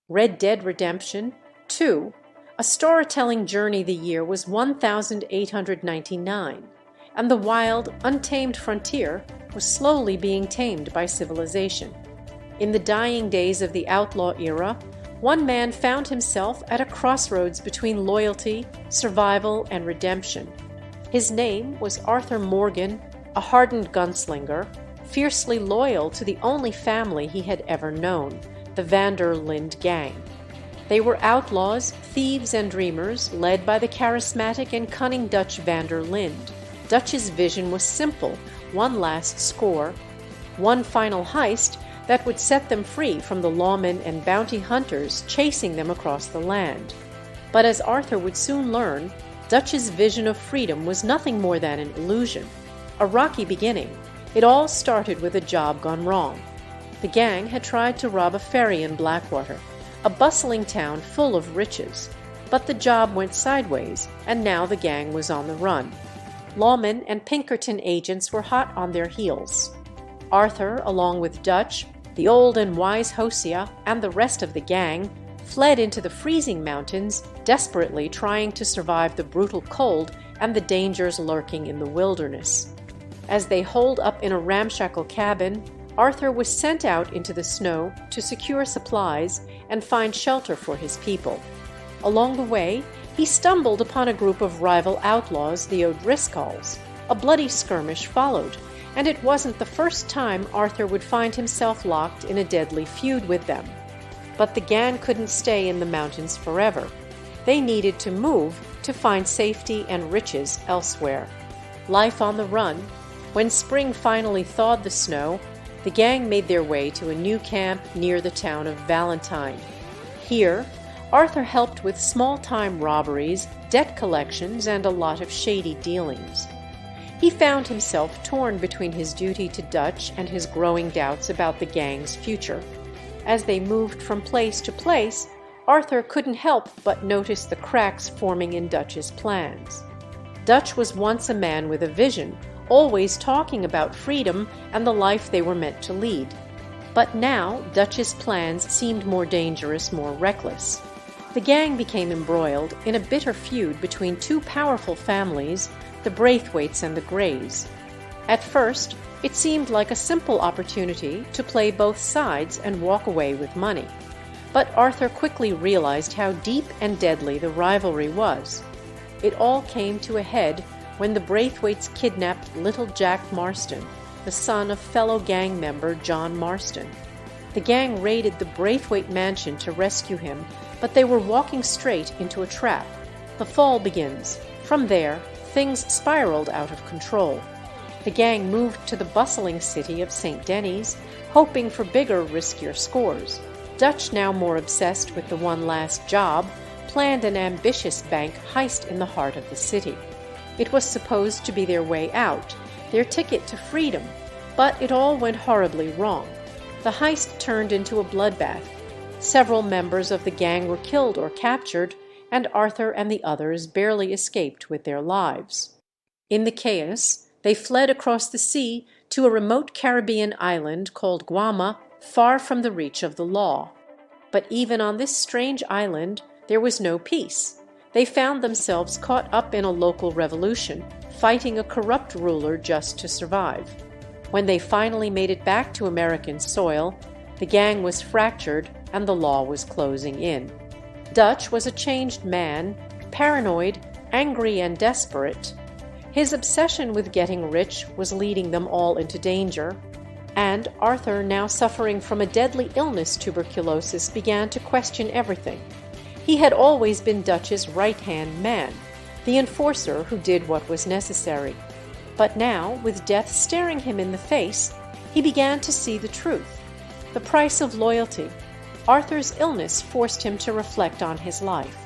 Red Dead Redemption 2, a storytelling journey the year was 1899, and the wild, untamed frontier was slowly being tamed by civilization. In the dying days of the outlaw era, one man found himself at a crossroads between loyalty, survival, and redemption. His name was Arthurmorgan, a hardened gunslinger, fiercely loyal to the only family he had ever known, the Vanderlinde gang. They were outlaws, thieves, and dreamers, led by the charismatic and cunning Dutchvanderlinde. Dutch's vision was simple: one last score, one final heist that would set them free from the lawmen and bounty hunters chasing them across the land. But as Arthur would soon learn, Dutch's vision of freedom was nothing more than an illusion. A rocky beginning, it all started with a job gone wrong. The gang had tried to rob a ferry in Blackwater, a bustling town full of riches. But the job went sideways, and now the gang was on the run. Lawmen and Pinkerton agents were hot on their heels. Arthur, along with Dutch, the old and wise Hosea, and the rest of the gang, fled into the freezing mountains, desperately trying to survive the brutal cold and the dangers lurking in the wilderness. As they holed up in a ramshackle cabin, Arthur was sent out into the snow to secure supplies and find shelter for his people. Along the way, he stumbled upon a group of rival outlaws, the O'Driscolls. A bloody skirmish followed, and it wasn't the first time Arthur would find himself locked in a deadly feud with them. But the gang couldn't stay in the mountains forever. They needed to move to find safety and riches elsewhere. Life on the run. When spring finally thawed the snow, the gang made their way to a new camp near the town of Valentine. Here, Arthur helped with small-time robberies, debt collections, and a lot of shady dealings. He found himself torn between his duty to Dutch and his growing doubts about the gang's future. As they moved from place to place, Arthur couldn't help but notice the cracks forming in Dutch's plans. Dutch was once a man with a vision, always talking about freedom and the life they were meant to lead. But now Dutch's plans seemed more dangerous, more reckless. The gang became embroiled in a bitter feud between two powerful families, the Braithwaites and the Greys. At first, it seemed like a simple opportunity to play both sides and walk away with money. But Arthur quickly realized how deep and deadly the rivalry was. It all came to a head when the Braithwaites kidnapped little Jack Marston, the son of fellow gang member John Marston. The gang raided the Braithwaite mansion to rescue him, but they were walking straight into a trap. The fall begins. From there, things spiraled out of control. The gang moved to the bustling city of St. Denis, hoping for bigger, riskier scores. Dutch, now more obsessed with the one last job, planned an ambitious bank heist in the heart of the city. It was supposed to be their way out, their ticket to freedom, but it all went horribly wrong. The heist turned into a bloodbath. Several members of the gang were killed or captured, and Arthur and the others barely escaped with their lives. In the chaos, they fled across the sea to a remote Caribbean island called Guarma, far from the reach of the law. But even on this strange island, there was no peace. They found themselves caught up in a local revolution, fighting a corrupt ruler just to survive. When they finally made it back to American soil, the gang was fractured and the law was closing in. Dutch was a changed man, paranoid, angry, and desperate. His obsession with getting rich was leading them all into danger, and Arthur, now suffering from a deadly illness, tuberculosis, began to question everything. He had always been Dutch's right-hand man, the enforcer who did what was necessary. But now, with death staring him in the face, he began to see the truth. The price of loyalty. Arthur's illness forced him to reflect on his life.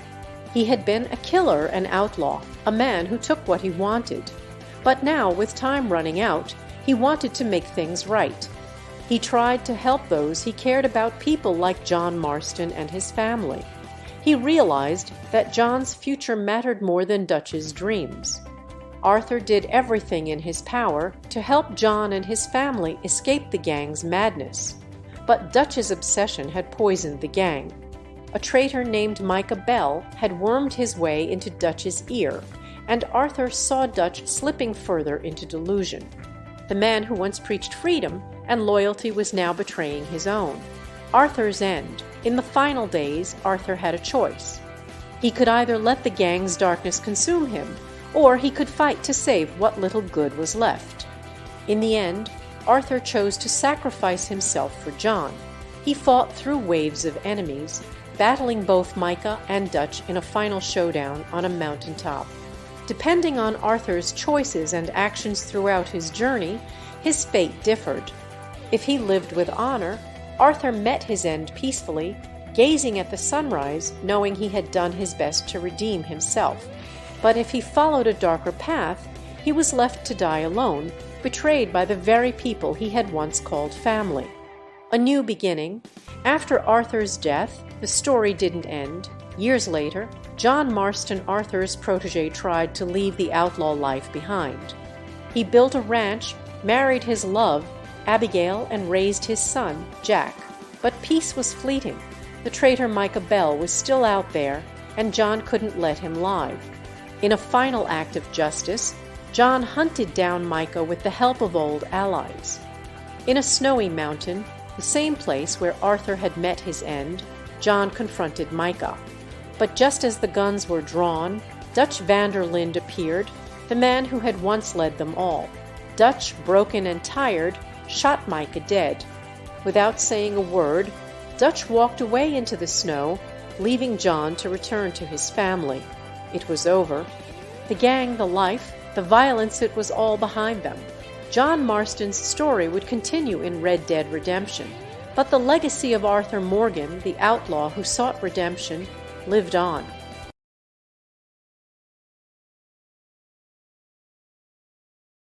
He had been a killer, an outlaw, a man who took what he wanted. But now, with time running out, he wanted to make things right. He tried to help those he cared about, people like John Marston and his family. He realized that John's future mattered more than Dutch's dreams. Arthur did everything in his power to help John and his family escape the gang's madness. But Dutch's obsession had poisoned the gang. a traitor named Micahbell had wormed his way into Dutch's ear, and Arthur saw Dutch slipping further into delusion. The man who once preached freedom and loyalty was now betraying his own. Arthur's end. In the final days, Arthur had a choice. He could either let the gang's darkness consume him, or he could fight to save what little good was left. In the end, Arthur chose to sacrifice himself for John. He fought through waves of enemies, battling both Micah and Dutch in a final showdown on a mountaintop. Depending on Arthur's choices and actions throughout his journey, his fate differed. If he lived with honor, Arthur met his end peacefully, gazing at the sunrise, knowing he had done his best to redeem himself. But if he followed a darker path, he was left to die alone, betrayed by the very people he had once called family. A new beginning. After Arthur's death, the story didn't end. Years later, John Marston, Arthur's protege, tried to leave the outlaw life behind. He built a ranch, married his love, Abigail, and raised his son, Jack. But peace was fleeting. The traitor Micahbell was still out there, and John couldn't let him live. In a final act of justice, John hunted down Micah with the help of old allies. In a snowy mountain, the same place where Arthur had met his end, John confronted Micah. But just as the guns were drawn, Dutchvanderlinde appeared, the man who had once led them all. Dutch, broken and tired, shot Micah dead. Without saying a word, Dutch walked away into the snow, leaving John to return to his family. It was over. The gang, the life, the violence, it was all behind them. John Marston's story would continue in Red Dead Redemption, but the legacy of Arthurmorgan, the outlaw who sought redemption, lived on.